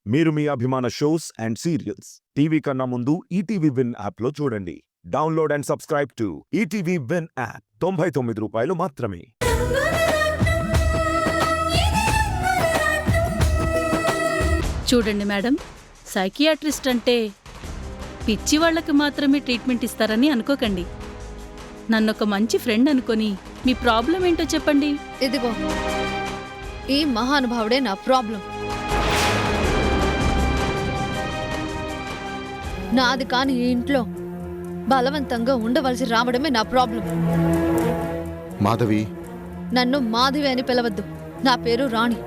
మీరు మీ అభిమాన shows and serials TV కన్నా ముందు ఈటీవీ విన్ యాప్లో చూడండి. Download and subscribe to ETV win app. 99 రూపాయలు మాత్రమే. చూడండి మేడం, సైకియాట్రిస్ట్ అంటే పిచ్చి వాళ్లకి మాత్రమే ట్రీట్మెంట్ ఇస్తారని అనుకోకండి. నన్నొక మంచి ఫ్రెండ్ అనుకొని మీ ప్రాబ్లం ఏంటో చెప్పండి. ఇదిగో ఈ మహానుభావుడే నా ప్రాబ్లం. నాది కాని ఈ ఇంట్లో బలవంతంగా ఉండవలసి రావడమే నా ప్రాబ్లం. మాధవి, నన్ను మాధవి అని పిలవద్దు. నా పేరు రాణి.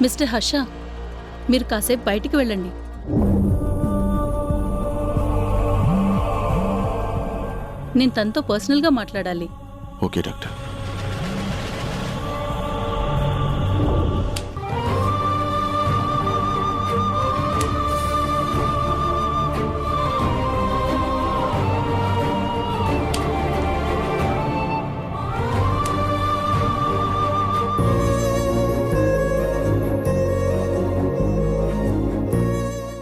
మిస్టర్ హర్ష, మీరు కాసేపు బయటికి వెళ్ళండి. నేను తనతో పర్సనల్గా మాట్లాడాలి. Okay doctor.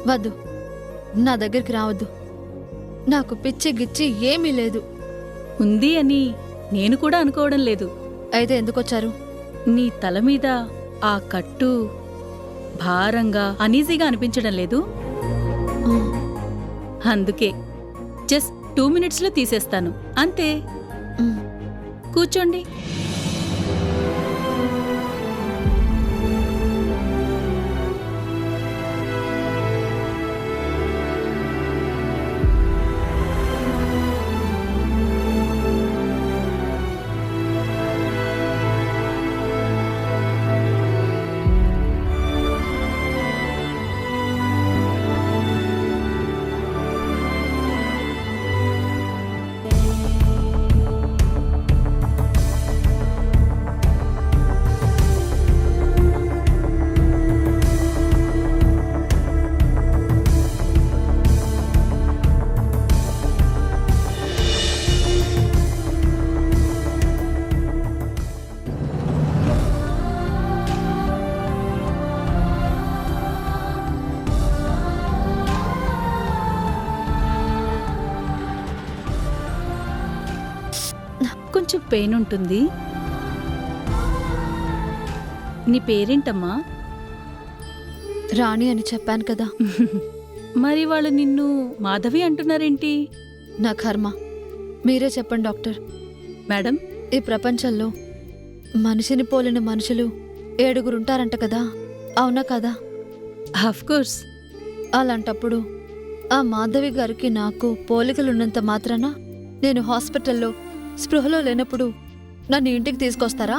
వద్దు, నా దగ్గరికి రావద్దు. నాకు పిచ్చి గిచ్చి ఏమీ లేదు. ఉంది అని నేను కూడా అనుకోవడం లేదు. అయితే ఎందుకొచ్చారు? నీ తల మీద ఆ కట్టు భారంగా అనీజీగా అనిపించడం లేదు, అందుకే జస్ట్ 2 మినిట్స్లో తీసేస్తాను అంతే. కూర్చోండి. కొంచెం పెయిన్ ఉంటుంది. నీ పేరేంటమ్మా? రాణి అని చెప్పాను కదా. మరి వాళ్ళు నిన్ను మాధవి అంటున్నారేంటి? నా కర్మ. మీరే చెప్పండి డాక్టర్. మేడం, ఈ ప్రపంచంలో మనిషిని పోలిన మనుషులు 7 ఉంటారంట కదా, అవునా కదా? ఆఫ్కోర్స్. అలాంటప్పుడు ఆ మాధవి గారికి నాకు పోలికలున్నంత మాత్రాన నేను హాస్పిటల్లో స్పృహలో లేనప్పుడు నన్ను ఇంటికి తీసుకొస్తారా?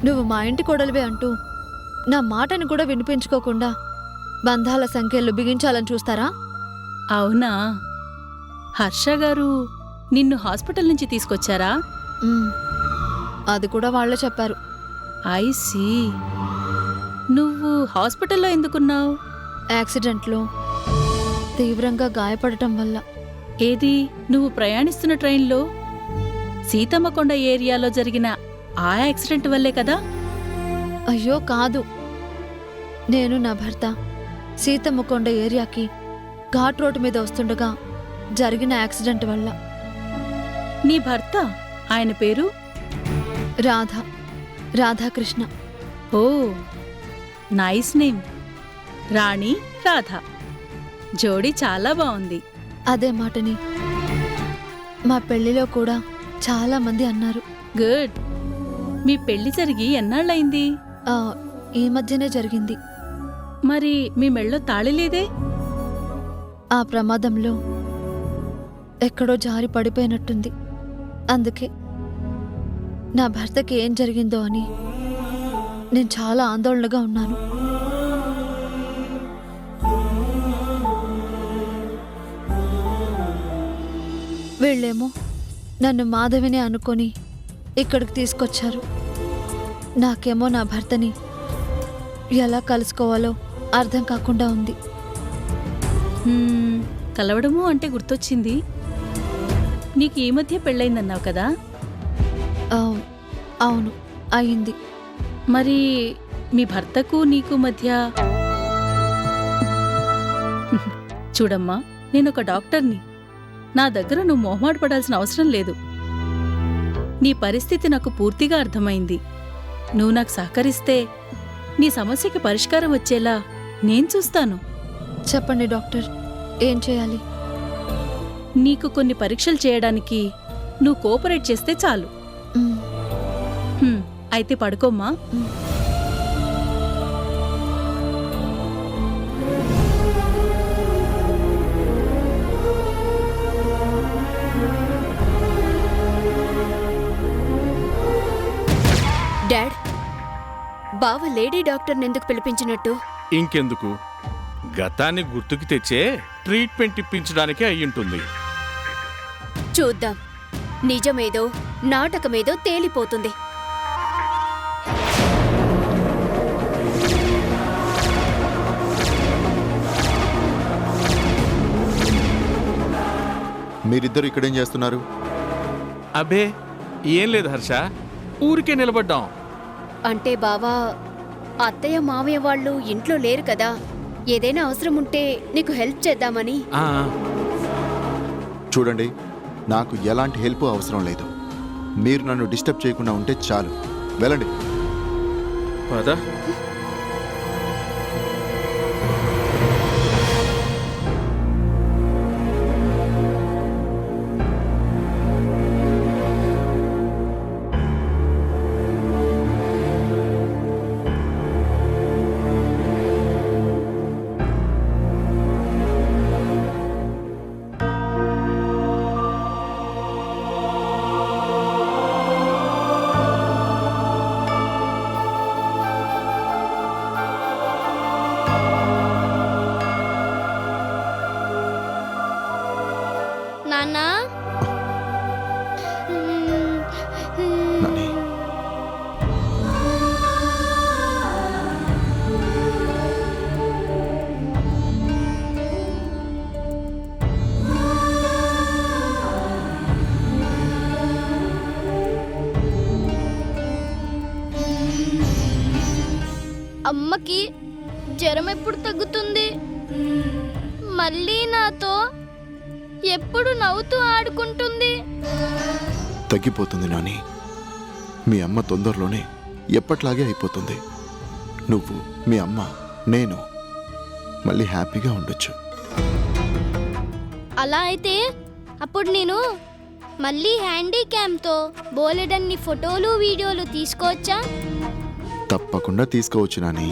నువ్వు మా ఇంటి కొడలివే అంటూ నా మాటని కూడా వినిపించుకోకుండా బంధాల సంఖ్యలు బిగించాలని చూస్తారా? అవునా? హర్ష గారు నిన్ను హాస్పిటల్ నుంచి తీసుకొచ్చారా? అది కూడా వాళ్ళే చెప్పారు. I see. నువ్వు హాస్పిటల్లో ఎందుకున్నావు? యాక్సిడెంట్లో తీవ్రంగా గాయపడటం వల్ల. ఏది, నువ్వు ప్రయాణిస్తున్న ట్రైన్లో సీతమ్మకొండ ఏరియాలో జరిగిన ఆ యాక్సిడెంట్ వల్లే కదా? అయ్యో కాదు, నేను నా భర్త సీతమ్మకొండ ఏరియాకి ఘాట్ రోడ్డు మీద వస్తుండగా జరిగిన యాక్సిడెంట్ వల్ల. నీ భర్త, ఆయన పేరు? రాధాకృష్ణ. ఓ, నైస్ నేమ్. రాణి, రాధా, జోడీ చాలా బాగుంది. అదే మాటని మా పెళ్లిలో కూడా చాలా మంది అన్నారు. గుడ్. మీ పెళ్లి జరిగి ఎన్నాళ్ళయింది? ఈ మధ్యనే జరిగింది. మరి మీ మెళ్ళో తాళి లేదే? ఆ ప్రమాదంలో ఎక్కడో జారి పడిపోయినట్టుంది. అందుకే నా భర్తకి ఏం జరిగిందో అని నేను చాలా ఆందోళనగా ఉన్నాను. వీళ్ళేమో నన్ను మాధవిని అనుకొని ఇక్కడికి తీసుకొచ్చారు. నాకేమో నా భర్తని ఎలా కలుసుకోవాలో అర్థం కాకుండా ఉంది. కలవడము అంటే గుర్తొచ్చింది, నీకు ఈ మధ్య పెళ్ళైందన్నావు కదా, ఆ, అవును అయింది. మరి మీ భర్తకు నీకు మధ్య చూడమ్మా, నేనొక డాక్టర్ని. నా దగ్గర నువ్వు మొహమాట పడాల్సిన అవసరం లేదు. నీ పరిస్థితి నాకు పూర్తిగా అర్థమైంది. నువ్వు నాకు సహకరిస్తే నీ సమస్యకి పరిష్కారం వచ్చేలా నేను చూస్తాను. చెప్పండి డాక్టర్, ఏం చేయాలి? నీకు కొన్ని పరీక్షలు చేయడానికి నువ్వు కోఆపరేట్ చేస్తే చాలు. మ్, అయితే పడుకోమ్మా. డాడ్, బావ లేడీ డాక్టర్ని ఎందుకు పిలిపించినట్టు? ఇంకెందుకు, గతాన్ని గుర్తుకు తెచ్చే ట్రీట్మెంట్ ఇప్పించడానికే అయ్యుంటుంది. చూద్దాం, నిజమేదో నాటకమేదో తేలిపోతుంది. మీరిద్దరు ఇక్కడేం చేస్తున్నారు? అబే ఏం లేదు హర్ష, ఊరికే నిలబడ్డాం. అంటే బావా, అత్తయ్య మామయ్య వాళ్ళు ఇంట్లో లేరు కదా, ఏదైనా అవసరం ఉంటే నీకు హెల్ప్ చేద్దామని. ఆ, చూడండి, నాకు ఎలాంటి హెల్ప్ అవసరం లేదు. మీరు నన్ను డిస్టర్బ్ చేయకుండా ఉంటే చాలు. వెళ్ళండి. పద. నాన్నా, నాని, అమ్మకి జ్వరం ఎప్పుడు తగ్గుతుంది? మళ్ళీ నాతో ఎప్పుడు నవ్వుతూ ఆడుకుంటుంది? తగ్గిపోతుంది నాని. మీ అమ్మ తొందరలోనే ఎప్పట్లాగే అయిపోతుంది. నువ్వు, మీ అమ్మ, నేను మళ్ళీ హ్యాపీగా ఉండొచ్చు. అలా అయితే అప్పుడు నేను మళ్ళీ హ్యాండీక్యామ్తో బోలెడన్ని ఫోటోలు వీడియోలు తీసుకోవచ్చా? తప్పకుండా తీసుకోవచ్చు నాని.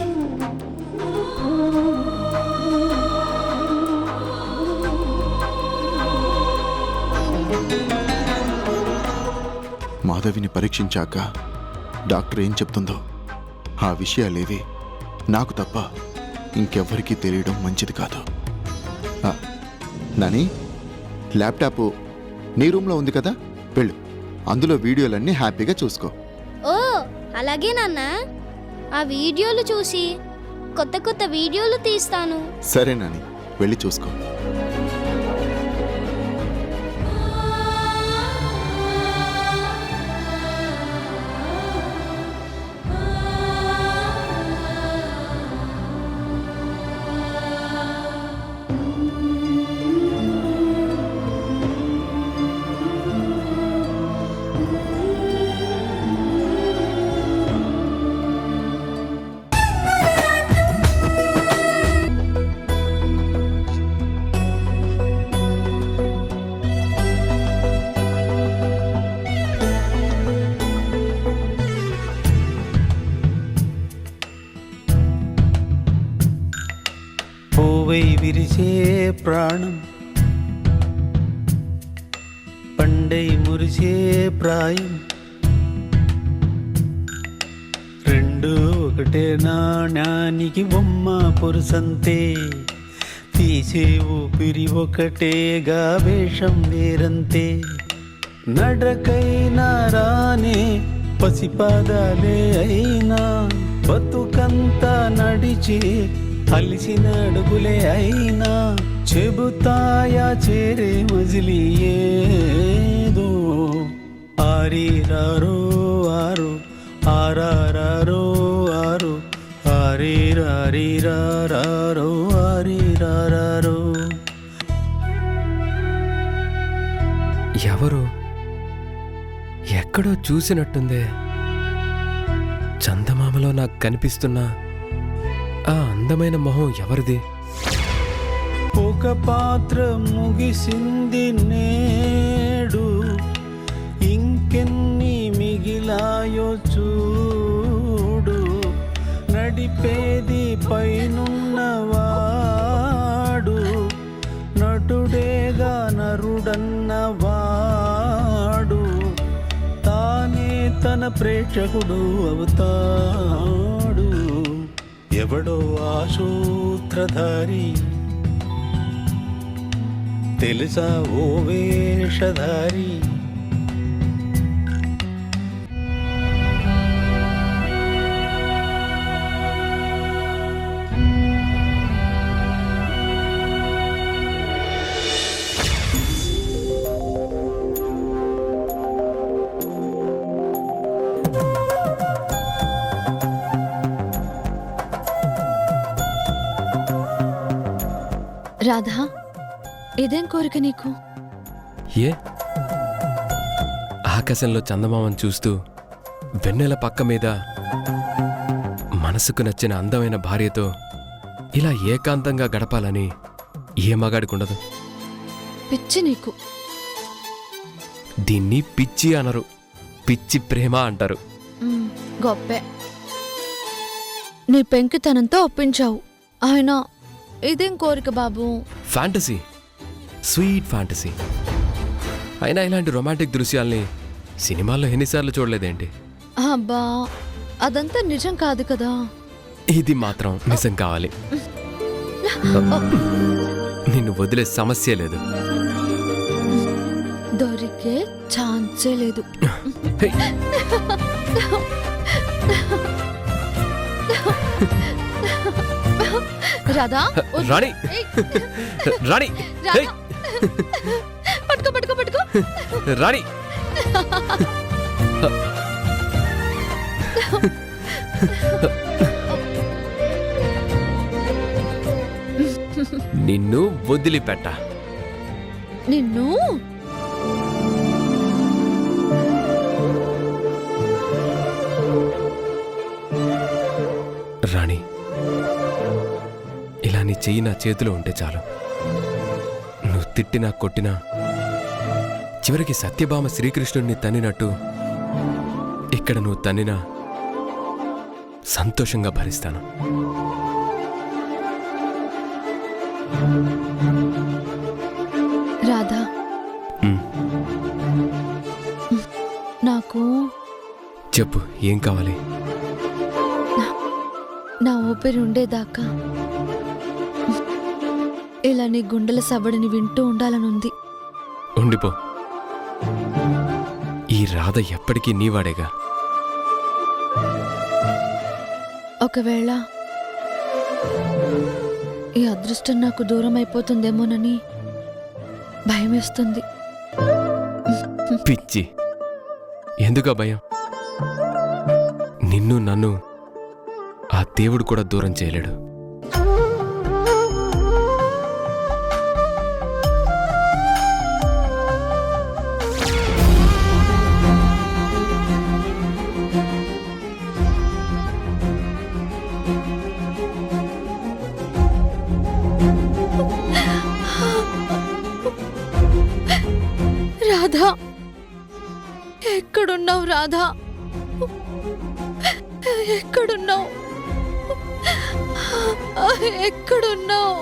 మాధవిని పరీక్షించాక డాక్టర్ ఏం చెప్తుందో ఆ విషయాలేవి నాకు తప్ప ఇంకెవ్వరికీ తెలియడం మంచిది కాదు. నాని, ల్యాప్టాప్ నీ రూమ్లో ఉంది కదా, వెళ్ళు. అందులో వీడియోలన్నీ హ్యాపీగా చూసుకో. ఓ అలాగే నాన్న, ఆ వీడియోలు చూసి కొత్త కొత్త వీడియోలు తీస్తాను. సరే నాని, వెళ్ళి చూసుకో. పూవై విరిసే ప్రాణం, పండై మురిసే ప్రాయం, రెండు ఒకటే నాణ్యానికి బొమ్మ పొరుసంతే, తీసే ఊపిరి ఒకటేగా వేషం వేరంతే, నడకైనా రానే పసిపాదాలే అయినా, బతుకంతా నడిచి అలిసిన అడుగులే అయినా, చెబుతాయా చేరే మజిలియే. ఆరీరారో ఆరు ఆరారారో ఆరు ఆరీరారీరారో ఆరీరారో. ఎవరు? ఎక్కడో చూసినట్టుందే. చందమామలో నాకు కనిపిస్తున్న ఆ అందమైన మొహం ఎవరిది? ఒక పాత్ర ముగిసింది నేడు, ఇంకెన్ని మిగిలాయో చూడు. నడిపేది పైనున్నవాడు, నటుడేగా నరుడన్నవాడు. తానే తన ప్రేక్షకుడు అవుతాడు. ఎవడో ఆ సూత్రధారి, తెలుసా ఓ వేషధారి. రాధా, ఇదేం కోరిక నీకు? ఏ? ఆకాశంలో చందమామను చూస్తూ వెన్నెల పక్క మీద మనసుకు నచ్చిన అందమైన భార్యతో ఇలా ఏకాంతంగా గడపాలని ఏ మగాడికుండదు? పిచ్చి నీకు. దీన్ని పిచ్చి అనరు, పిచ్చి ప్రేమ అంటారు. గొప్పే. నీ పెంకితనంతో ఒప్పించావు. ఆయన ఇదేం కోరిక బాబు? Fantasy, sweet fantasy. అయినా ఇలాంటి రొమాంటిక్ దృశ్యాల్ని సినిమాల్లో ఎన్నిసార్లు చూడలేదేంటి? అబ్బా, అదంతా నిజం కాదు కదా. ఇది మాత్రం నిజం కావాలి. నిన్ను వదిలే సమస్య లేదు. దొరికే ఛాన్సే లేదు. హే! రాధా, రాణి, రాణి, హే! పట్టుకో పట్టుకో పట్టుకో. రాణి, నిన్ను వదిలిపెట్ట. నిన్ను రాణి, ఇలా నీ చెయ్యి నా చేతిలో ఉంటే చాలు. నువ్వు తిట్టినా కొట్టినా, చివరికి సత్యభామ శ్రీకృష్ణుడిని తన్నినట్టు ఇక్కడ నువ్వు తన్నినా సంతోషంగా భరిస్తాను. రాధా, ఉమ్, నాకు చెప్పు, ఏం కావాలి? నా ఊపిరి ఉండేదాకా ఇలా నీ గుండెల సవ్వడిని వింటూ ఉండాలనుంది. ఉండిపో. ఈ రాధ ఎప్పటికీ నీవాడేగా. ఒకవేళ ఈ అదృష్టం నాకు దూరం అయిపోతుందేమోనని భయమేస్తుంది. పిచ్చి, ఎందుకా భయం? నిన్ను నన్ను ఆ దేవుడు కూడా దూరం చేయలేడు. రాధా, ఎక్కడున్నావు రాధా? ఎక్కడున్నావు? ఎక్కడున్నావు?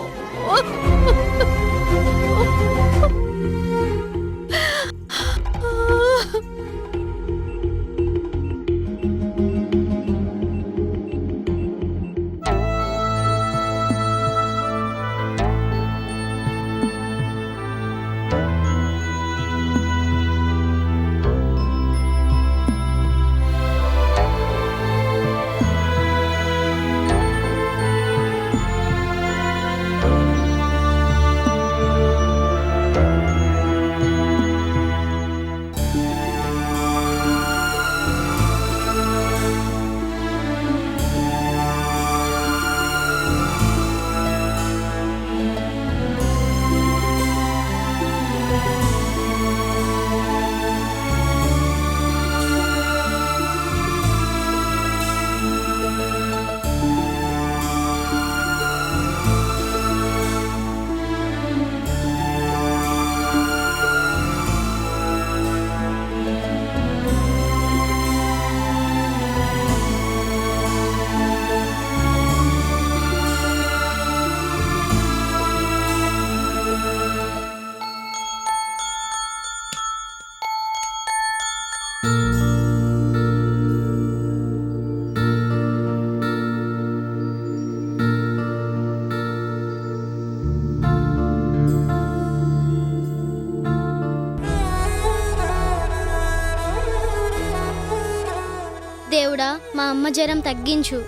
దేవుడా, మా అమ్మ జ్వరం తగ్గించు,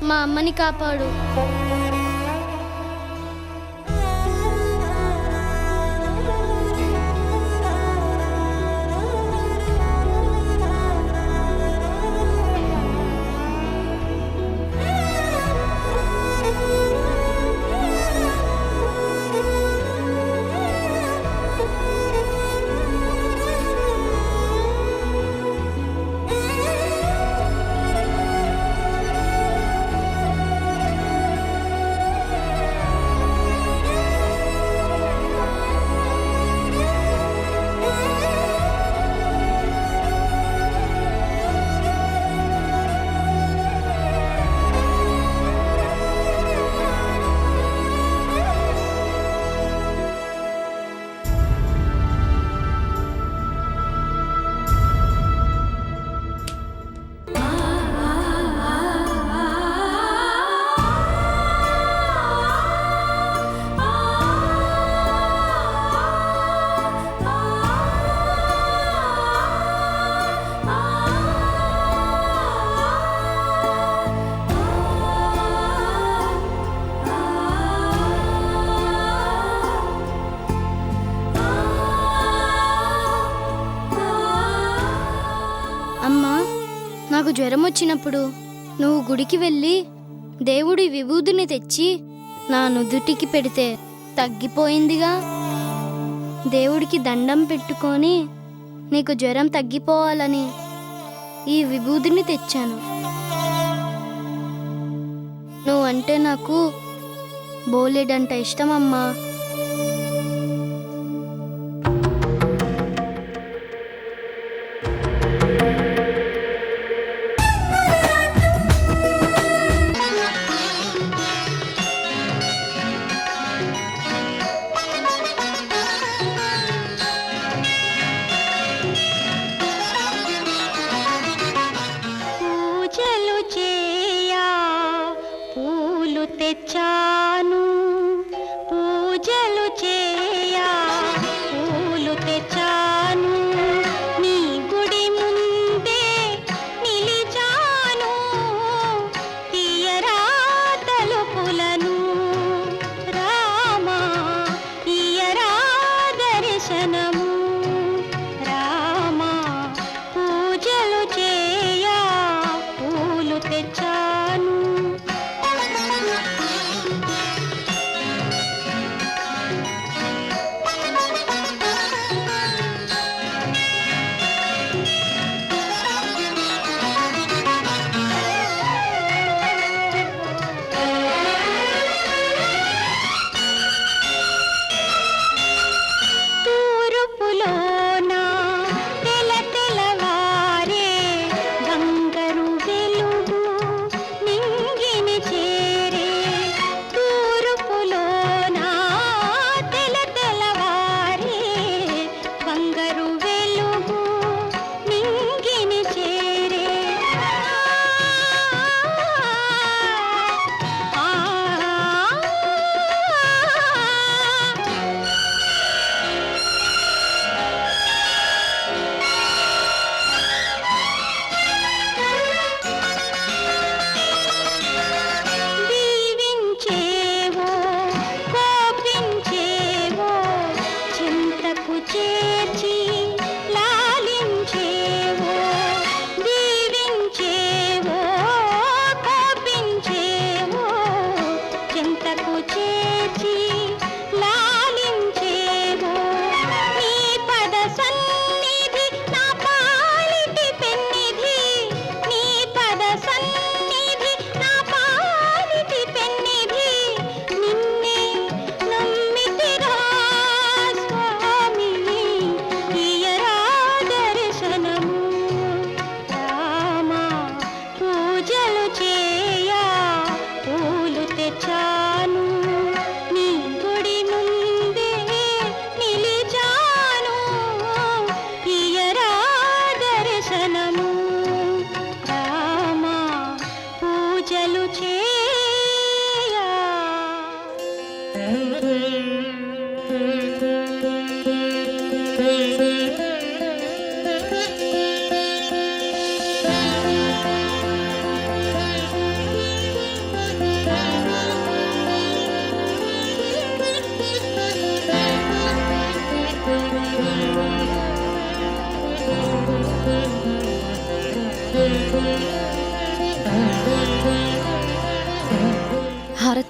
మా అమ్మని కాపాడు. అమ్మా, నాకు జ్వరం వచ్చినప్పుడు నువ్వు గుడికి వెళ్ళి దేవుడి విభూతిని తెచ్చి నా నుదుటికి పెడితే తగ్గిపోయిందిగా. దేవుడికి దండం పెట్టుకొని నీకు జ్వరం తగ్గిపోవాలని ఈ విభూతిని తెచ్చాను. నువ్వంటే నాకు బోలెడంత ఇష్టమమ్మా. పూజలు చేయా పూలు తెచ్చాను, పూజ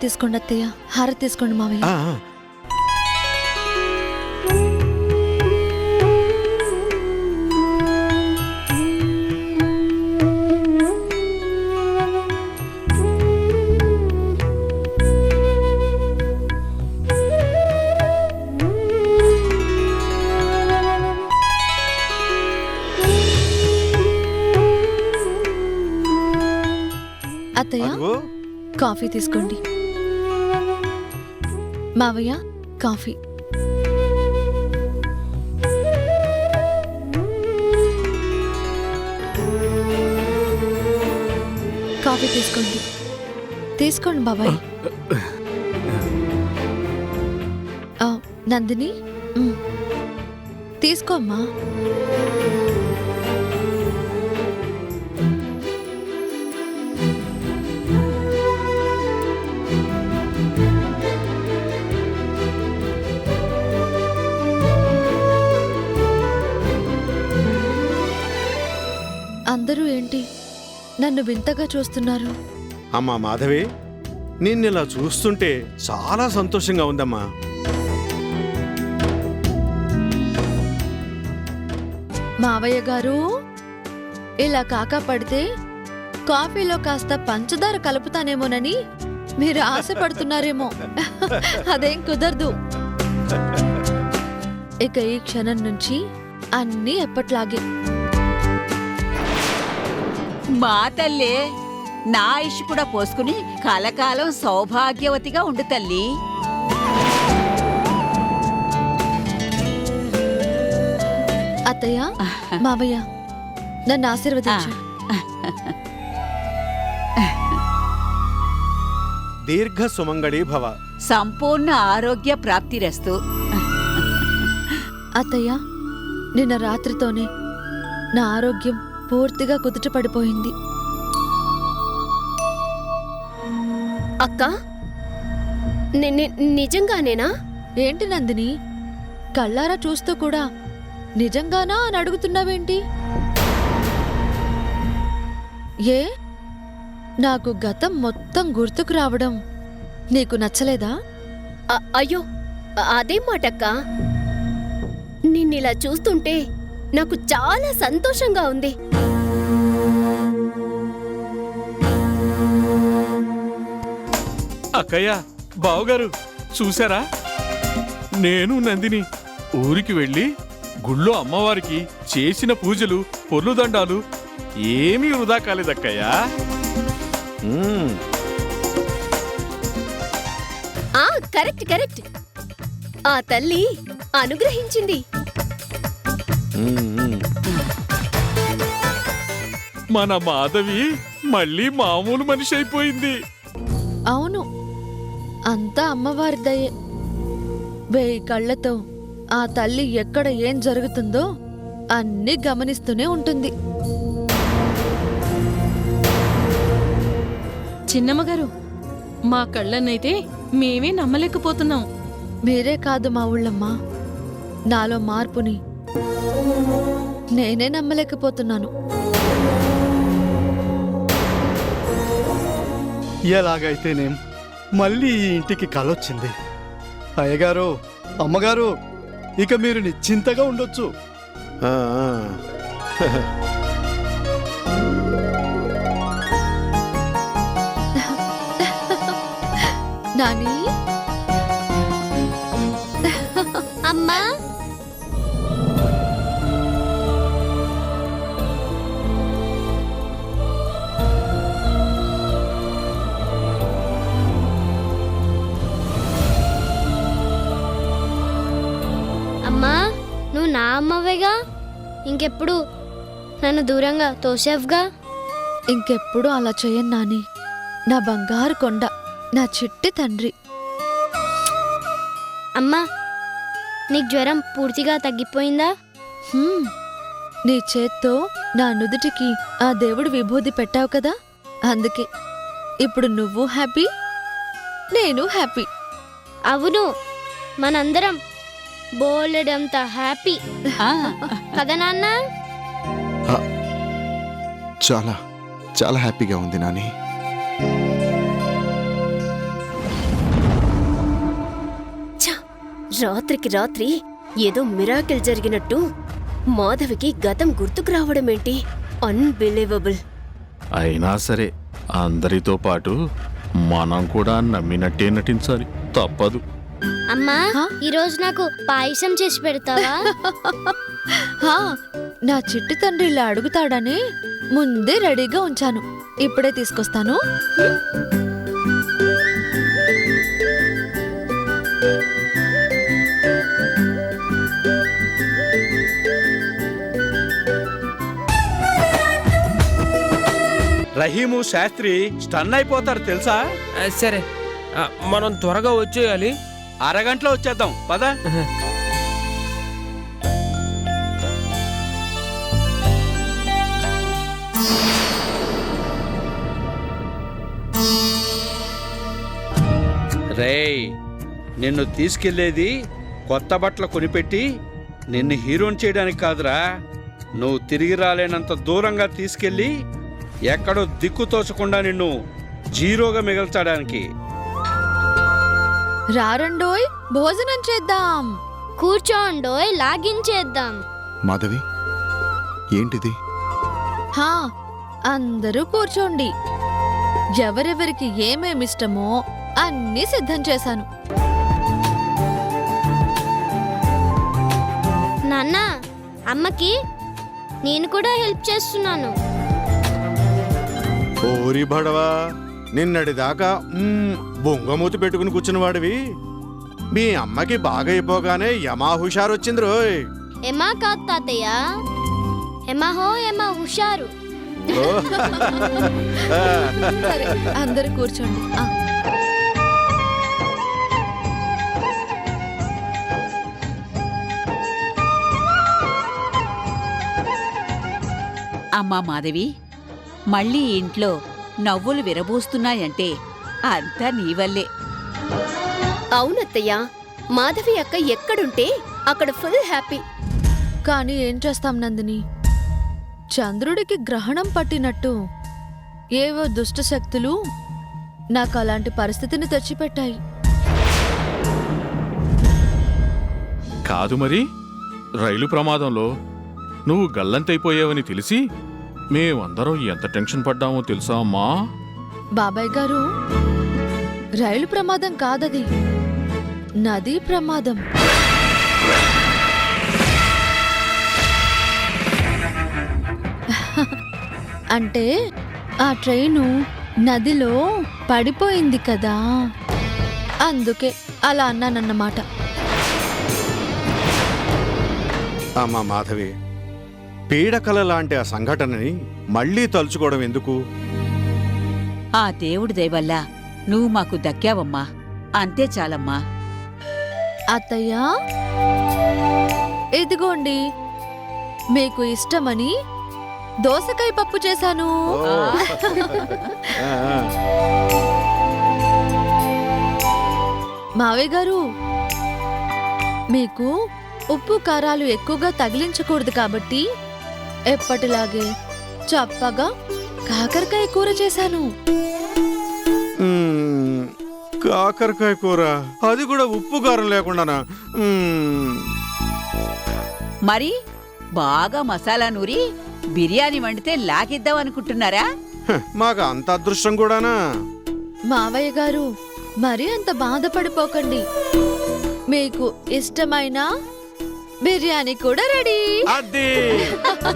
తీసుకోండి అత్తయ్య, హారతి తీసుకోండి మావయ్య. ఆ, ఆ. అత్తయ్య అదిగో కాఫీ తీసుకోండి. మావయ్య కాఫీ. కాఫీ తీసుకోండి. తీసుకోండి బాబాయ్. ఆ, నందిని తీసుకో అమ్మా. అందరూ ఏంటి నన్ను వింతగా చూస్తున్నారు? అమ్మా మాధవి, నిన్నిలా చూస్తుంటే చాలా సంతోషంగా ఉందమ్మా. మావయ్య గారు, ఇలా కాకా పడితే కాఫీలో కాస్త పంచదార కలుపుతానేమోనని మీరు ఆశపడుతున్నారేమో. అదేం కుదరదు. ఇక ఈ క్షణం నుంచి అన్నీ ఎప్పట్లాగే. మా తల్లే నా ఇష్ కూడా పోసుకుని కలకాలం సౌభాగ్యవతిగా ఉండు తల్లి. అత్తయ్య, మావయ్య, నన్ను ఆశీర్వదించు. దీర్ఘ సుమంగళి భవ. సంపూర్ణ ఆరోగ్య ప్రాప్తిరస్తు. అత్తయ్య, నిన్న రాత్రితోనే నా ఆరోగ్యం పూర్తిగా కుదుట పడిపోయింది. అక్క, నిజంగానేనా? ఏంటి నందిని, కళ్ళారా చూస్తూ కూడా నిజంగానా అని అడుగుతున్నావేంటి? ఏ, నాకు గతం మొత్తం గుర్తుకు రావడం నీకు నచ్చలేదా? అయ్యో, అదేం మాటక్క. నిన్నిలా చూస్తుంటే నాకు చాలా సంతోషంగా ఉంది. అక్కయ్య, బావగారు చూసారా? నేను నందిని ఊరికి వెళ్ళి గుళ్ళో అమ్మవారికి చేసిన పూజలు, పొర్లు దండాలు ఏమీ వృధా కాలేదక్కయ్యా. Correct correct. ఆ తల్లి అనుగ్రహించింది. మన మాధవి మళ్ళీ మామూలు మనిషి అయిపోయింది. అవును, అంతా అమ్మవారి దయే. 1000 కళ్ళతో ఆ తల్లి ఎక్కడ ఏం జరుగుతుందో అన్నీ గమనిస్తూనే ఉంటుంది. చిన్నమ్మగారు, మా కళ్ళనైతే మేమే నమ్మలేకపోతున్నాం. మీరే కాదు మా ఊళ్ళమ్మ, నాలో మార్పుని నేనే నమ్మలేకపోతున్నాను. ఎలాగైతేనేం మళ్ళీ ఈ ఇంటికి కలొచ్చింది. అయ్యగారు, అమ్మగారు, ఇక మీరు నిశ్చింతగా ఉండొచ్చు. ఆ, ఆ. నాని, అమ్మా, అమ్మా, నువ్వు నా అమ్మవేగా, ఇంకెప్పుడు నన్ను దూరంగా తోసేవ్గా. ఇంకెప్పుడు అలా చెయ్యను నాని. నా బంగారు కొండ, నా చిట్టి తండ్రి. అమ్మా, నీకు జ్వరం పూర్తిగా తగ్గిపోయిందా? హ్మ్, నీ చేత్తో నా నుదుటికి ఆ దేవుడి విభూది పెట్టావు కదా, అందుకే ఇప్పుడు నువ్వు హ్యాపీ, నేను హ్యాపీ. అవును, మనందరం బోలెడంత హ్యాపీ కదా నాన్న? చాలా చాలా హ్యాపీగా ఉంది నాని. రాత్రికి రాత్రి ఏదో మిరాకిల్ జరిగినట్టు మాధవికి గతం గుర్తుకు రావడమేంటి? అన్బిలీవబుల్. అయినా సరే అందరితో పాటు మనం కూడా నమ్మినట్టే నటించాలి, తప్పదు. అమ్మా ఈరోజు నాకు పాయసం చేసి పెడతావా? హా, నా చిట్టి తండ్రి ఇలా అడుగుతాడని ముందే రెడీగా ఉంచాను. ఇప్పుడే తీసుకొస్తాను. రహీము శాస్త్రి స్టన్ అయిపోతారు తెలుసా? సరే మనం త్వరగా వచ్చేయాలి. అరగంటలో వచ్చేద్దాం పద. రేయ్, నిన్ను తీసుకెళ్లేది కొత్త బట్టలు కొనిపెట్టి నిన్ను హీరోని చేయడానికి కాదురా, నువ్వు తిరిగి రాలేనంత దూరంగా తీసుకెళ్ళి ఎక్కడో దిక్కు తోచకుండా నిన్ను జీరోగా మిగల్చడానికి. రారండోయ్, భోజనం చేద్దాం. కూర్చోండోయ్, లాగించేద్దాం. మాధవి, ఏంటిది? హా, అందరూ కూర్చోండి. ఎవరెవరికి ఏమేమిష్టమో అన్నీ సిద్ధం చేశాను. నాన్న, అమ్మకి నేను కూడా హెల్ప్ చేస్తున్నాను. ఓరి బడవా, నిన్నటి దాకా బొంగమూతి పెట్టుకుని కూర్చున్న వాడివి మీ అమ్మకి బాగా అయిపోగానే యమా హుషారు వచ్చింది రోయ్. ఎమా కాదు తాతయ్య, ఎమహో ఎమా హుషారు. సరే, అందరూ కూర్చోండి. అమ్మా మాధవి, మళ్ళీ ఇంట్లో నవ్వులు విరబూస్తున్నాయంటే అంతా నీవల్లే. అవునత్తయ్య, మాధవి అక్క ఎక్కడుంటే అక్కడ ఫుల్ హ్యాపీ. కానీ ఏం చేస్తాం నందిని, చంద్రుడికి గ్రహణం పట్టినట్టు ఏవో దుష్ట శక్తులు నాకు అలాంటి పరిస్థితిని తెచ్చిపెట్టాయి. కాదు మరి, రైలు ప్రమాదంలో నువ్వు గల్లంతైపోయావని తెలిసి మేమందరం ఎంత టెన్షన్ పడ్డామో తెలుసా అమ్మా? బాబాయ్ గారు, రైలు ప్రమాదం కాదది, నదీ ప్రమాదం. అంటే ఆ ట్రైను నదిలో పడిపోయింది కదా, అందుకే అలా అన్నానన్నమాట. అమ్మా మాధవి, పీడకల లాంటి ఆ సంఘటనని మళ్ళీ తలుచుకోవడం ఎందుకు? ఆ దేవుడి దయవల్ల నువ్వు మాకు దక్కావమ్మా, అంతే చాలమ్మా. అత్తయ్య, ఇదిగోండి మీకు ఇష్టమని దోసకాయ పప్పు చేశాను. మావయ్య గారు, మీకు ఉప్పు కారాలు ఎక్కువగా తగిలించకూడదు కాబట్టి ఎప్పటిలాగే చప్పగా కాకరకాయ కూర చేశాను. కాకరకాయ కూర, అది కూడా ఉప్పు కారం లేకుండానా? మరి బాగా మసాలా నూరి బిర్యానీ వండితే లాగిద్దాం అనుకుంటున్నారా? మాకు అంత అదృష్టం కూడానా? మావయ్య గారు, మరీ అంత బాధపడిపోకండి. మీకు ఇష్టమైన బిర్యానీ కూడా రెడీ. అది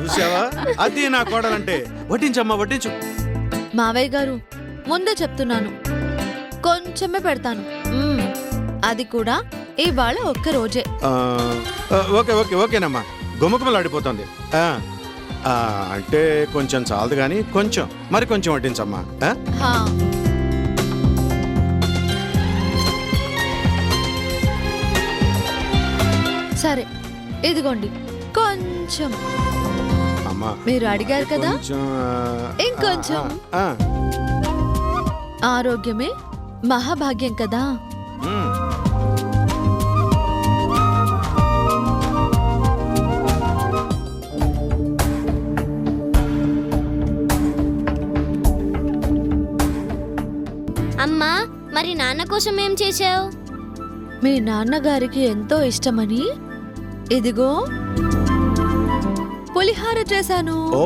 చూసావా, అది నా కోడలంటే. వడ్డించమ్మా, వడ్డించు. మావయ్య గారు, ముందే చెప్తున్నాను, కొంచెమే పెడతాను. అది కూడా ఇవాళ ఒక్క రోజే. ఓకే ఓకే ఓకేనమ్మా, గుమ్మకుమలాడిపోతుంది. అంటే కొంచెం చాలదు కానీ కొంచెం, మరి కొంచెం వడ్డించమ్మా. హా. సరే, ఇదిగోండి కొంచెం. అమ్మా, మీరు అడిగారు కదా, ఇంకొంచెం. ఆరోగ్యమే మహాభాగ్యం కదా. అమ్మా, మరి నాన్న కోసం ఏం చేసావు? మీ నాన్నగారికి ఎంతో ఇష్టమని ఇదిగో పులిహార చేశాను. ఓ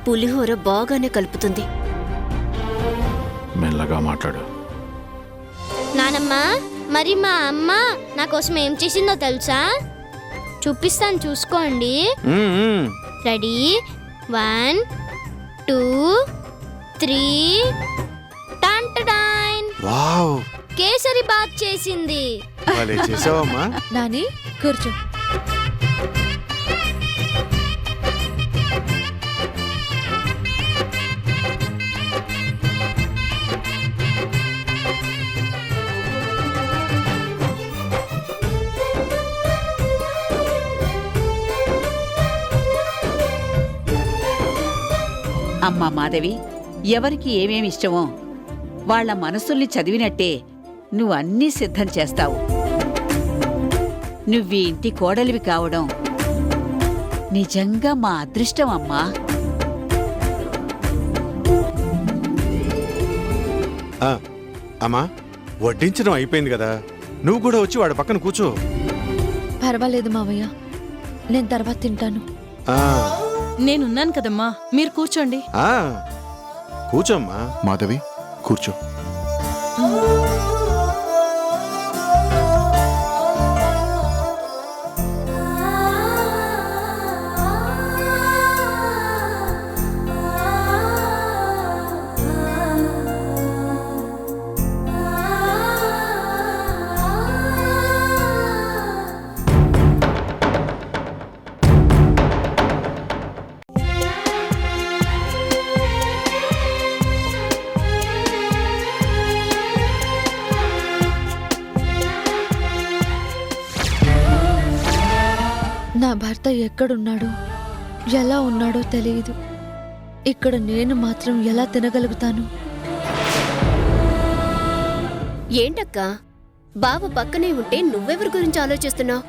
పులిహోర బాగానే కలుపుతుంది. మెల్లగా మాట్లాడు. నానమ్మ, మరి మా అమ్మ నా కోసం ఏం చేసిందో తెలుసా? చూపిస్తాను, చూసుకోండి. రెడీ, 1 2 3. టాంటడైన్, వావ్, కేసరి బాత్ చేసింది. భలే చేసావమ్మా. నాని కూర్చో. అమ్మా మాధవి, ఎవరికి ఏమేమి ఇష్టమో వాళ్ళ మనసుల్ని చదివినట్టే నువ్వు అన్నీ సిద్ధం చేస్తావు. నువ్వీ ఇంటి కోడలివి కావడం నిజంగా మా అదృష్టం అమ్మా. అమ్మా, వడ్డించడం అయిపోయింది కదా, నువ్వు కూడా వచ్చి వాడి పక్కన కూర్చో. పర్వాలేదు మావయ్య, నేను తర్వాత తింటాను. నేనున్నాను కదమ్మా, మీరు కూర్చోండి. కూర్చోమ్మా. మాధవి కూర్చో. నా భర్త ఎక్కడున్నాడో, ఎలా ఉన్నాడో తెలియదు. ఇక్కడ నేను మాత్రం ఎలా తినగలుగుతాను? ఏంటక్క, బావ పక్కనే ఉంటే నువ్వెవరి గురించి ఆలోచిస్తున్నావు?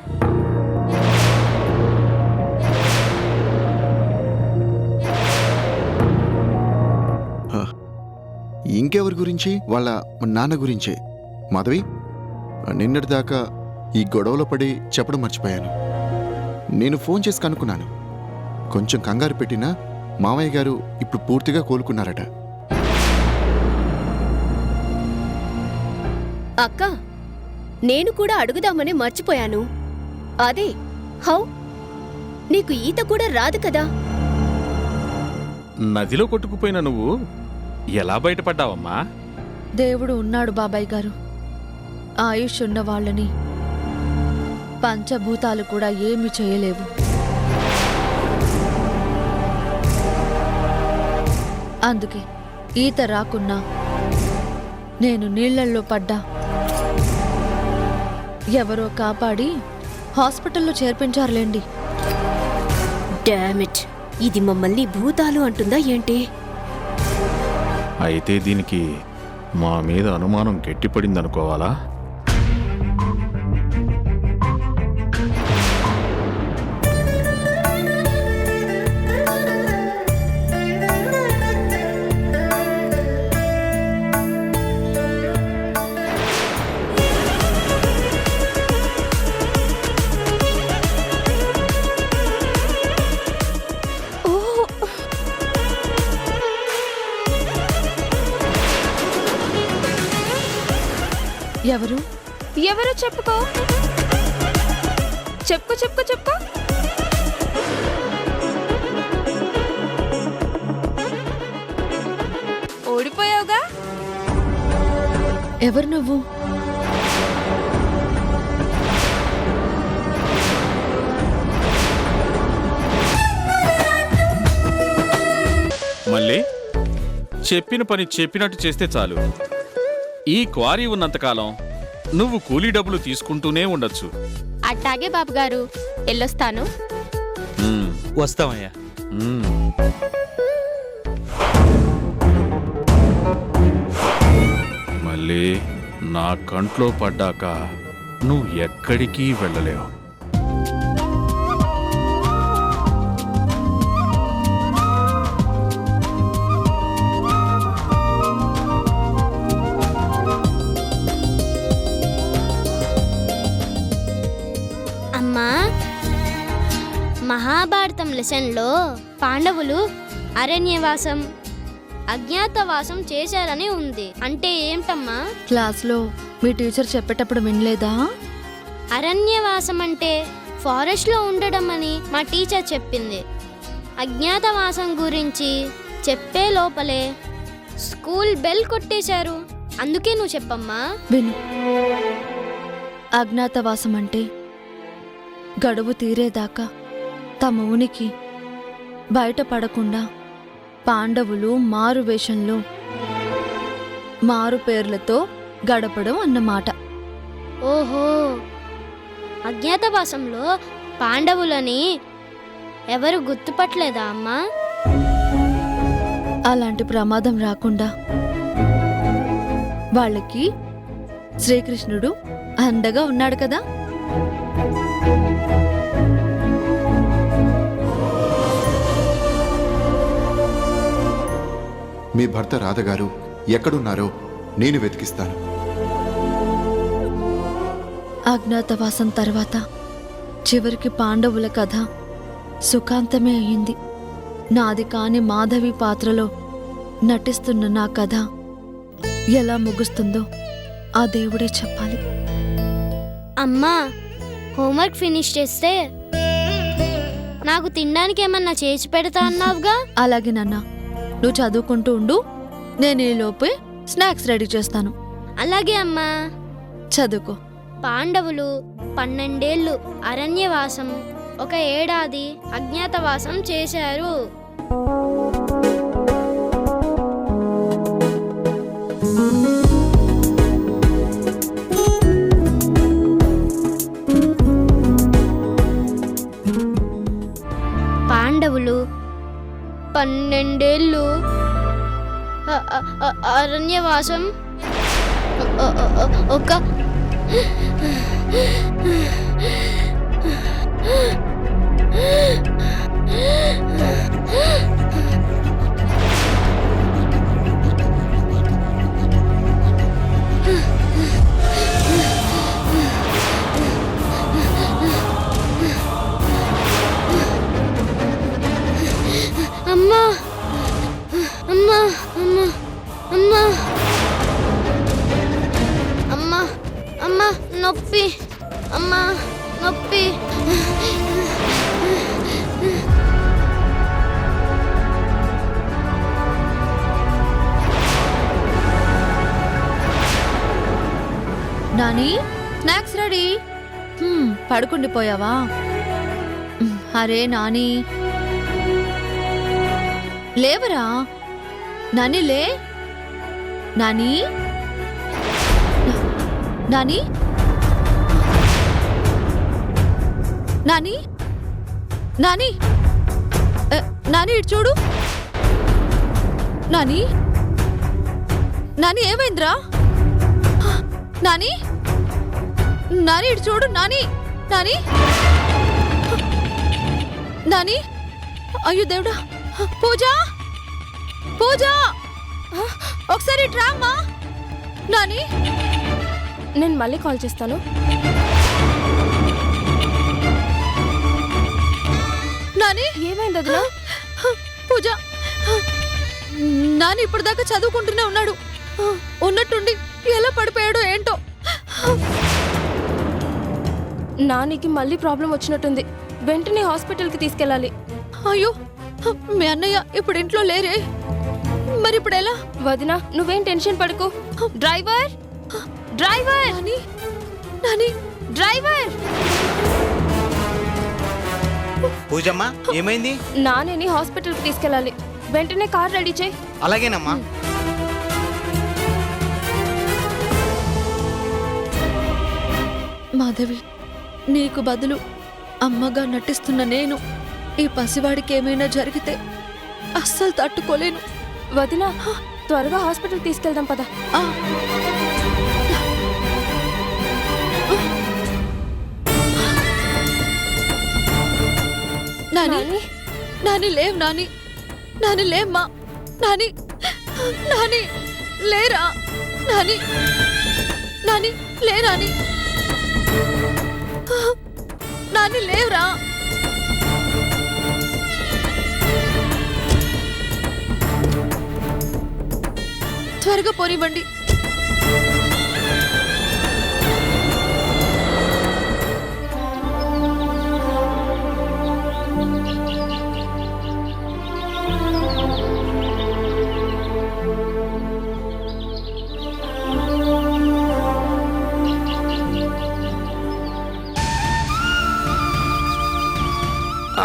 ఇంకెవరి గురించి? వాళ్ళ నాన్న గురించే. మాధవి, నిన్నటిదాకా ఈ గొడవలో పడి చెప్పడం మర్చిపోయాను. నేను ఫోన్ చేసి కనుక్కున్నాను. కొంచెం కంగారు పెట్టినా మామయ్య గారు ఇప్పుడు పూర్తిగా కోలుకున్నారట. అక్క, నేను కూడా అడుగుదామని మర్చిపోయాను. అదే, హౌ? నీకు ఈత కూడా రాదు కదా? నదిలో కొట్టుకుపోయిన నువ్వు ఎలా బయటపడ్డావమ్మా? దేవుడు ఉన్నాడు బాబాయ్ గారు. ఆయుష్ ఉన్న వాళ్ళని పంచభూతాలు కూడా ఏమీ చేయలేవు. అందుకే ఈత రాకున్నా నేను నీళ్లల్లో పడ్డా. ఎవరో కాపాడి హాస్పిటల్లో చేర్పించారులేండి. డామిట్, ఇది మమ్మల్ని భూతాలు అంటుందా ఏంటి? అయితే దీనికి మా మీద అనుమానం గట్టిపడిందనుకోవాలా? ఎవరు? ఎవరో చెప్పుకో, చెప్పుకో, చెప్పుకో, చెప్పుకో. ఓడిపోయావుగా. ఎవరు నువ్వు? మళ్ళీ చెప్పిన పని చెప్పినట్టు చేస్తే చాలు. ఈ క్వారీ ఉన్నంతకాలం నువ్వు కూలీ డబ్బులు తీసుకుంటూనే ఉండొచ్చు. అట్టాగే బాబుగారు, ఎల్లొస్తాను. వస్తామయ్యా. మళ్ళీ నా కంట్లో పడ్డాక నువ్వు ఎక్కడికి వెళ్ళలేవు. అమ్మా, మహాభారతం లెసన్లో పాండవులు అరణ్యవాసం అజ్ఞాతవాసం చేశారని ఉంది. అంటే ఏమిటమ్మా? క్లాస్లో మీ టీచర్ చెప్పేటప్పుడు వినలేదా? అరణ్యవాసం అంటే ఫారెస్ట్లో ఉండడం అని మా టీచర్ చెప్పింది. అజ్ఞాతవాసం గురించి చెప్పే లోపలే స్కూల్ బెల్ కొట్టేశారు. అందుకే నువ్వు చెప్పమ్మా. విను. అజ్ఞాతవాసం అంటే గడువు తీరేదాకా తమ ఉనికి బయటపడకుండా పాండవులు మారు వేషంలో మారు పేర్లతో గడపడం అన్నమాట. ఓహో, అజ్ఞాతవాసంలో పాండవులని ఎవరు గుర్తుపట్టలేదా అమ్మా? అలాంటి ప్రమాదం రాకుండా వాళ్ళకి శ్రీకృష్ణుడు అండగా ఉన్నాడు కదా. మీ భర్త రాధగారు ఎక్కడున్నారో నేను వెతికిస్తాను. అజ్ఞాతవాసం తర్వాత చివరికి పాండవుల కథ సుఖాంతమే అయింది. నాది కాని మాధవి పాత్రలో నటిస్తున్న నా కథ ఎలా ముగుస్తుందో ఆ దేవుడే చెప్పాలి. అమ్మా, హోంవర్క్ ఫినిష్ చేస్తే నాకు తినడానికి ఏమన్నా చేసి పెడతా అన్నావుగా? అలాగే నాన్న, నువ్వు చదువుకుంటూ ఉండు, నేను ఈ లోపే స్నాక్స్ రెడీ చేస్తాను. అలాగే అమ్మా. చదువుకో. పాండవులు 12 ఏళ్ళు అరణ్యవాసం, 1 ఏడాది అజ్ఞాతవాసం చేశారు. పాండవులు 12 ఏళ్ళు అరణ్యవాసం, ఒక అమ్మా అమ్మా అమ్మా అమ్మా అమ్మా అమ్మా నొప్పి, అమ్మా నొప్పి. Nani, snacks ready. పడుకుండిపోయావా? అరే నాని, లేవరా నాని, లే నాని. నాని, నాని, నాని, నాని ఇటు చూడు. నాని, నాని ఏమైందిరా? నాని, నాని ఇటు చూడు. నాని, నాని, నాని, అయ్యో దేవుడా. పూజ, పూజ, ఒకసారి ఇటు రామ్మా. నాని, నేను మళ్ళీ కాల్ చేస్తాను. నాని, ఏమైంది వదినా? పూజ, నాని ఇప్పటిదాకా చదువుకుంటూనే ఉన్నాడు. ఉన్నట్టుండి ఎలా పడిపోయాడో ఏంటో. నానికి మళ్ళీ ప్రాబ్లం వచ్చినట్టుంది. వెంటనే హాస్పిటల్కి తీసుకెళ్ళాలి. అయ్యో, మీ అన్నయ్య ఇప్పుడు ఇంట్లో లేరే, మరి ఇప్పుడు ఎలా? వదినా, నువ్వేం టెన్షన్ పడకు. Driver, driver, Nani, Nani, driver. పూజమ్మా, ఏమైంది? నానిని హాస్పిటల్కి తీసుకెళ్ళాలి. వెంటనే కార్ రెడీ చేయి. అలాగేనమ్మా. మాధవి, నీకు బదులు అమ్మగా నటిస్తున్న నేను ఈ పసివాడికి ఏమైనా జరిగితే అస్సలు తట్టుకోలేను. వదినా, త్వరగా హాస్పిటల్ తీసుకెళ్దాం పద. నాని నాని లేవ్ నాని నాని లేమ్మా నాని నాని లేరా నాని నాని లే నాని నాని లేవురా త్వరగా పోనివ్వండి.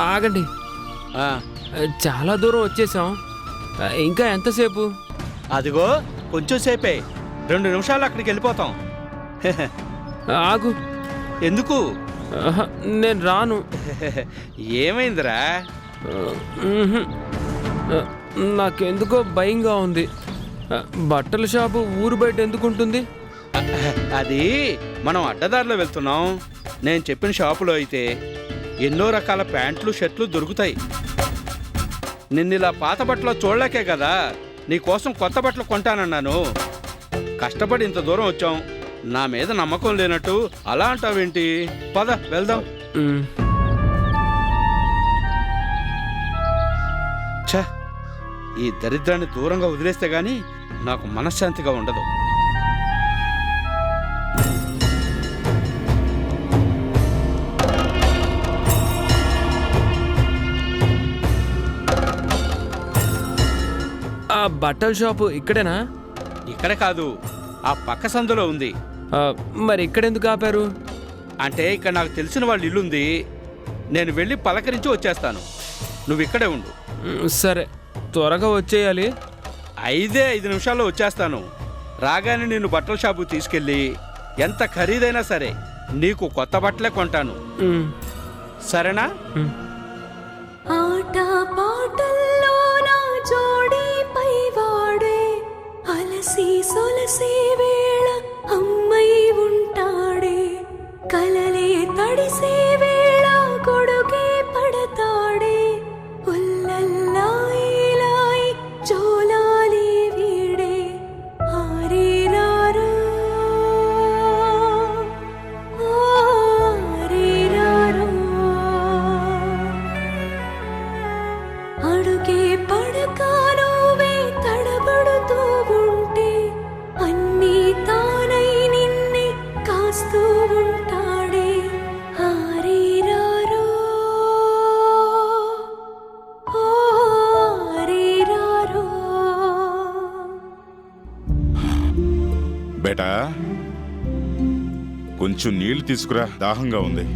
ఆగండి, చాలా దూరం వచ్చేసాం. ఇంకా ఎంతసేపు? అదిగో కొంచెం సేపే, 2 నిమిషాలు అక్కడికి వెళ్ళిపోతాం. ఆగు. ఎందుకు? నేను రాను. ఏమైందిరా? నాకెందుకో భయంగా ఉంది. బట్టల షాపు ఊరు బయట ఎందుకుంటుంది? అది మనం అడ్డదారిలో వెళ్తున్నాం. నేను చెప్పిన షాపులో అయితే ఎన్నో రకాల ప్యాంట్లు షర్ట్లు దొరుకుతాయి. నిన్నిలా పాత బట్టలు చూడలేకే కదా నీకోసం కొత్త బట్టలు కొంటానన్నాను. కష్టపడి ఇంత దూరం వచ్చాం, నా మీద నమ్మకం లేనట్టు అలా అంటావేంటి? పద వెళ్దాం. ఛ, ఈ దరిద్రాన్ని దూరంగా వదిలేస్తే గాని నాకు మనశ్శాంతిగా ఉండదు. ఆ బట్టల షాపు ఇక్కడేనా? ఇక్కడ కాదు, ఆ పక్క సందులో ఉంది. మరి ఇక్కడెందుకు ఆపారు? అంటే ఇక్కడ నాకు తెలిసిన వాళ్ళ ఇల్లుంది, నేను వెళ్ళి పలకరించి వచ్చేస్తాను. నువ్వు ఇక్కడే ఉండు. సరే, త్వరగా వచ్చేయాలి. 5 నిమిషాల్లో వచ్చేస్తాను. రాగానే నేను బట్టల షాపు తీసుకెళ్ళి ఎంత ఖరీదైనా సరే నీకు కొత్త బట్టలే కొంటాను. సరేనా? ఆట పాటల్లో నా జోడి పైవాడే, అలసి సొలసే వేళ అమ్మై ఉంటాడే, కలలే తడిసే వేళ కొడుకే పడతాడే, ఉల్లల్లాయిలాయి జోలాలి వీడే, ఆరేరారో ఆరేరారో, అడుగే పడకానువే తడబడుతూ ఉంటే అన్నీ తానై నిన్నే కాస్తూ ఉంటాడే, ఆరేరారో ఆరేరారో. బేటా, కొంచెం నీళ్లు తీసుకురా, దాహంగా ఉంది.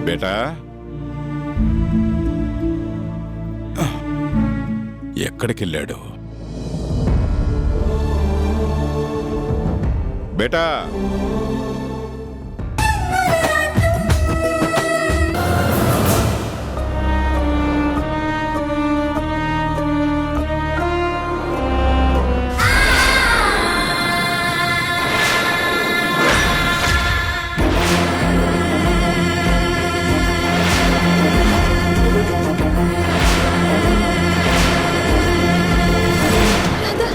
బేటా, ఎక్కడికెళ్ళాడు? బేటా, రాధా,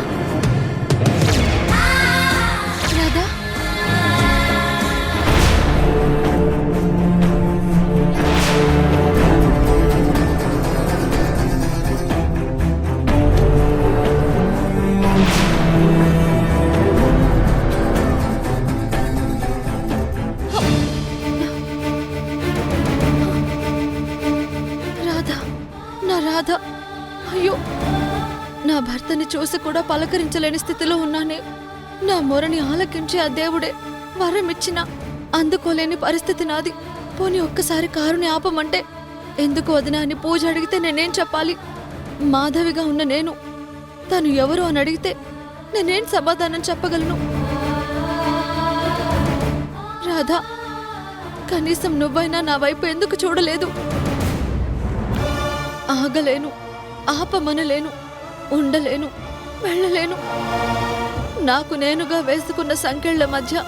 రాధా, నా రాధా, అయ్యో, నా భర్తని చూసి కూడా పలకరించలేని స్థితిలో ఉన్నానే. నా మొరని ఆలకించి ఆ దేవుడే వరం ఇచ్చినా అందుకోలేని పరిస్థితి నాది. పోనీ ఒక్కసారి కారుని ఆపమంటే ఎందుకు వదినా అని పూజ అడిగితే నేనేం చెప్పాలి? మాధవిగా ఉన్న నేను తను ఎవరు అని అడిగితే నేనేం సమాధానం చెప్పగలను? రాధా, కనీసం నువ్వైనా నా వైపు ఎందుకు చూడలేదు? ఆగలేను, ఆపమనలేను, ఉండలేను, వెళ్ళలేను. నాకు నేనుగా వేసుకున్న సంకెళ్ల మధ్య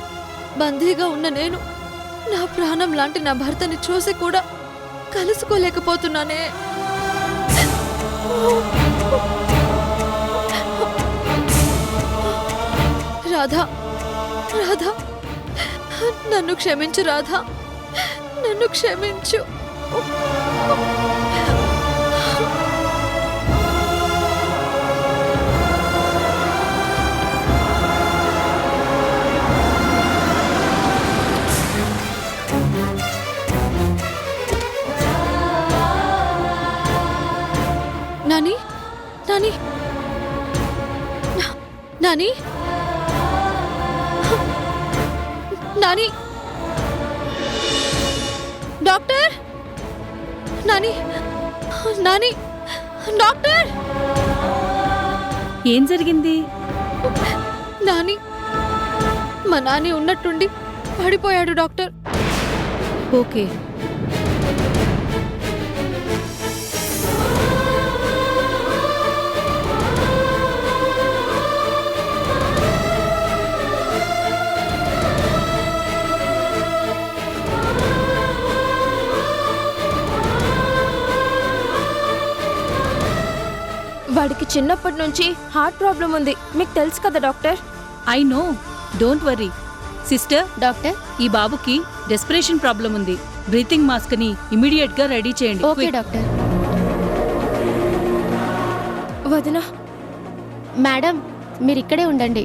బందీగా ఉన్న నేను నా ప్రాణం లాంటి నా భర్తని చూసి కూడా కలుసుకోలేకపోతున్నానే. రాధా, రాధా, నన్ను క్షమించు రాధా, నన్ను క్షమించు. Nani, Nani, Nani, Nani, doctor, Nani, Nani, doctor. ఏం జరిగింది? నాని, మా నాని ఉన్నట్టుండి పడిపోయాడు డాక్టర్. ఓకే. వాడికి చిన్నప్పటి నుంచి హార్ట్ ప్రాబ్లం ఉంది, మీకు తెలుసు కదా doctor. I know, don't worry. Sister, doctor, ఈ బాబుకి రెస్పిరేషన్ ప్రాబ్లం ఉంది. బ్రీతింగ్ మాస్క్ ని ఇమీడియట్ గా రెడీ చేయండి. Okay doctor. వదినా, మేడం మీరు ఇక్కడే ఉండండి.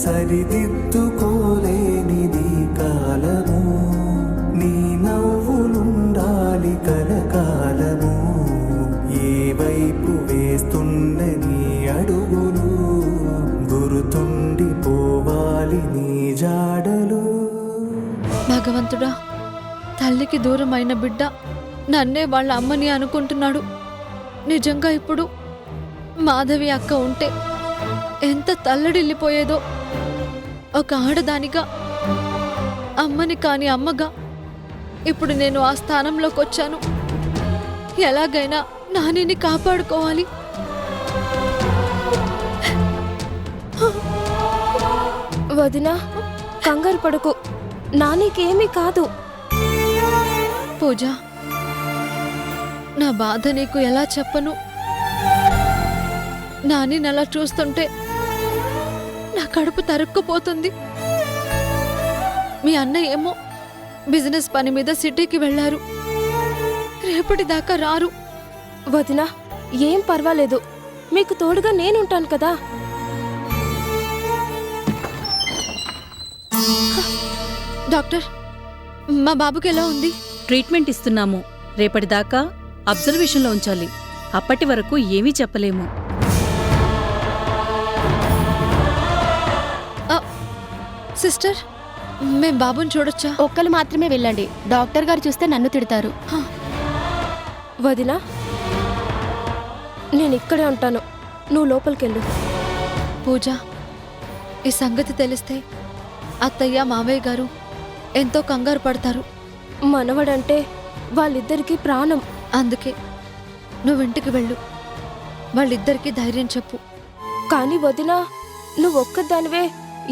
సరిదిద్దుకోలేనిది కాలము, నీ నవ్వులుండాలి కలకాలము. ఏ వైపు వేస్తున్న నీ అడుగులు గుర్తుండిపోవాలి నీ జాడలు. భగవంతుడా, తల్లికి దూరమైన బిడ్డ నన్నే వాళ్ళ అమ్మని అనుకుంటున్నాడు. నిజంగా ఇప్పుడు మాధవి అక్క ఉంటే ఎంత తల్లడిల్లిపోయేదో. ఒక ఆడదానిగా, అమ్మని కాని అమ్మగా ఇప్పుడు నేను ఆ స్థానంలోకి వచ్చాను. ఎలాగైనా నానిని కాపాడుకోవాలి. వదినా, కంగారు పడకు, నానికేమీ కాదు. పూజ, నా బాధ నీకు ఎలా చెప్పను? నాని అలా చూస్తుంటే నా కడుపు తరుక్కుపోతుంది. మీ అన్న ఏమో బిజినెస్ పని మీద సిటీకి వెళ్లారు, రేపటిదాకా రారు. వదినా, ఏం పర్వాలేదు, మీకు తోడుగా నేనుంటాను కదా. డాక్టర్, మా బాబుకి ఎలా ఉంది? ట్రీట్మెంట్ ఇస్తున్నాము. రేపటిదాకా అబ్జర్వేషన్లో ఉంచాలి. అప్పటి వరకు ఏమీ చెప్పలేము. సిస్టర్, మేం బాబుని చూడొచ్చా? ఒక్కరు మాత్రమే వెళ్ళండి, డాక్టర్ గారు చూస్తే నన్ను తిడతారు. వదినా, నేను ఇక్కడే ఉంటాను, నువ్వు లోపలికెళ్ళు. పూజ, ఈ సంగతి తెలిస్తే అత్తయ్య మావయ్య గారు ఎంతో కంగారు పడతారు. మనవడంటే వాళ్ళిద్దరికీ ప్రాణం. అందుకే నువ్వింటికి వెళ్ళు, వాళ్ళిద్దరికీ ధైర్యం చెప్పు. కానీ వదినా, నువ్వొక్కదానివే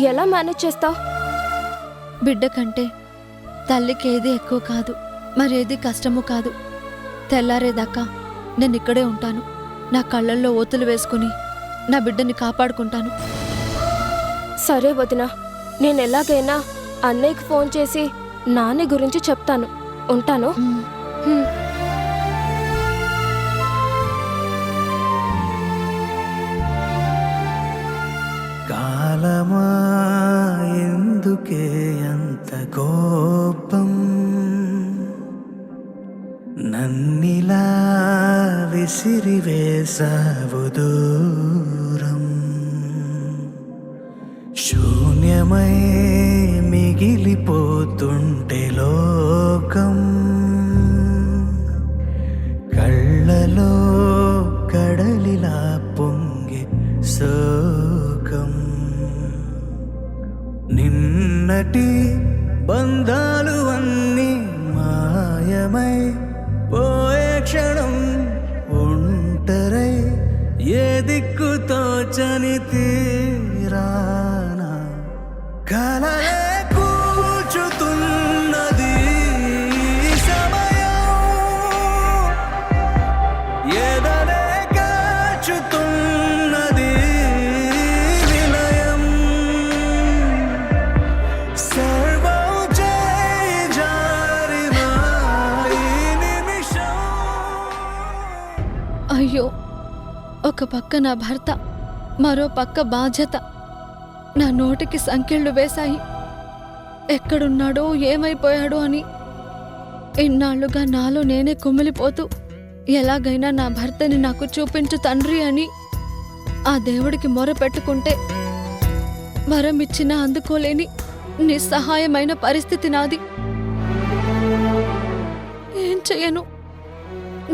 ఎలా మేనేజ్ చేస్తావు? బిడ్డ కంటే తల్లికి ఏది ఎక్కువ కాదు, మరేది కష్టము కాదు. తెల్లారేదాకా నేను ఇక్కడే ఉంటాను. నా కళ్ళల్లో ఓతులు వేసుకుని నా బిడ్డని కాపాడుకుంటాను. సరే వదినా, నేను ఎలాగైనా అన్నయ్యకి ఫోన్ చేసి నాని గురించి చెప్తాను. ఉంటాను. కాలమా ఎందుకు నాకే అంత కోపం నన్నిలా విసిరివేసావు దూరం శూన్యమై మిగిలిపోతుంటే లోకం కళ్ళలో కడలిలా పొంగి శోకం నిన్నటి బంధాలు అన్నీ మాయమై పోయే క్షణం ఒంటరై ఏ దిక్కు తోచని తీరానా కలలే కూర్చుతున్నది సమయం ఏదనే కాచుతున్నది విలయం సర్వం చేయి జారిన ఈ నిమిషం అయ్యో, ఒక పక్క నా భర్త, మరో పక్క బాధ్యత నా నోటికి సంకెళ్ళు వేశాయి. ఎక్కడున్నాడో ఏమైపోయాడో అని ఇన్నాళ్లుగా నాలో నేనే కుమిలిపోతూ ఎలాగైనా నా భర్తని నాకు చూపించు తండ్రి అని ఆ దేవుడికి మొర పెట్టుకుంటే వరమిచ్చినా అందుకోలేని నిస్సహాయమైన పరిస్థితి నాది. ఏం చెయ్యను?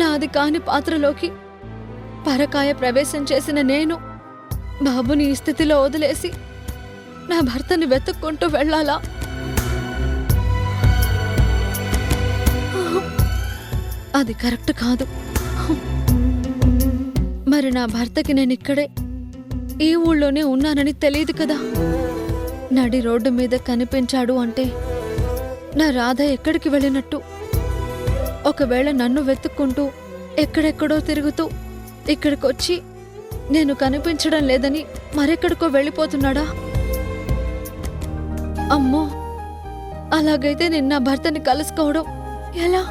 నాది కాని పాత్రలోకి పరకాయ ప్రవేశం చేసిన నేను బాబుని ఈ స్థితిలో వదిలేసి నా భర్తని వెతుక్కుంటూ వెళ్ళాలా? అది కరెక్ట్ కాదు. మరి నా భర్తకి నేను ఇక్కడే ఈ ఊళ్ళోనే ఉన్నానని తెలియదు కదా. నడి రోడ్డు మీద కనిపించాడు అంటే నా రాధ ఎక్కడికి వెళ్ళినట్టు? ఒకవేళ నన్ను వెతుక్కుంటూ ఎక్కడెక్కడో తిరుగుతూ ఇక్కడికొచ్చి నేను కనిపించడం లేదని మరెక్కడికో వెళ్ళిపోతున్నాడా? అమ్మో, అలాగైతే నేను నా భర్తని కలుసుకోవడం ఎలా?